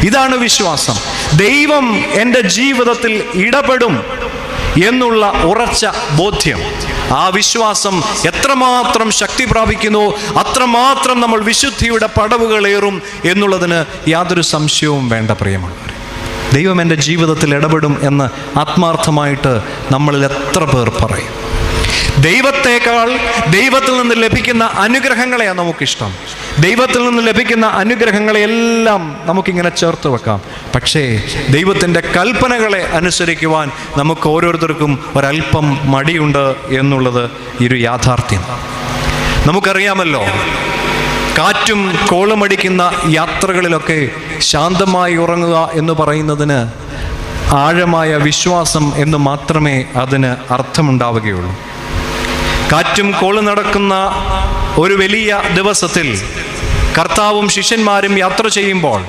ഇതാണ് വിശ്വാസം. ദൈവം എൻ്റെ ജീവിതത്തിൽ ഇടപെടും എന്നുള്ള ഉറച്ച ബോധ്യം. ആ വിശ്വാസം എത്രമാത്രം ശക്തി പ്രാപിക്കുന്നു, അത്രമാത്രം നമ്മൾ വിശുദ്ധിയുടെ പടവുകളേറും എന്നുള്ളതിന് യാതൊരു സംശയവും വേണ്ട. പ്രിയമുള്ളവരെ, ദൈവം എൻ്റെ ജീവിതത്തിൽ ഇടപെടും എന്ന് ആത്മാർത്ഥമായിട്ട് നമ്മളിൽ എത്ര പേർ പറയും? ദൈവത്തെക്കാൾ ദൈവത്തിൽ നിന്ന് ലഭിക്കുന്ന അനുഗ്രഹങ്ങളെയാണ് നമുക്കിഷ്ടം. ദൈവത്തിൽ നിന്ന് ലഭിക്കുന്ന അനുഗ്രഹങ്ങളെയെല്ലാം നമുക്കിങ്ങനെ ചേർത്ത് വെക്കാം. പക്ഷേ ദൈവത്തിൻ്റെ കൽപ്പനകളെ അനുസരിക്കുവാൻ നമുക്ക് ഓരോരുത്തർക്കും ഒരല്പം മടിയുണ്ട് എന്നുള്ളത് ഒരു യാഥാർത്ഥ്യം. നമുക്കറിയാമല്ലോ, കാറ്റും കോളുമടിക്കുന്ന യാത്രകളിലൊക്കെ ശാന്തമായി ഉറങ്ങുക എന്ന് പറയുന്നതിന് ആഴമായ വിശ്വാസം എന്ന് മാത്രമേ അതിന് അർത്ഥമുണ്ടാവുകയുള്ളൂ. കാറ്റും കോളും നടക്കുന്ന ഒരു വലിയ ദിവസത്തിൽ കർത്താവും ശിഷ്യന്മാരും യാത്ര ചെയ്യുമ്പോൾ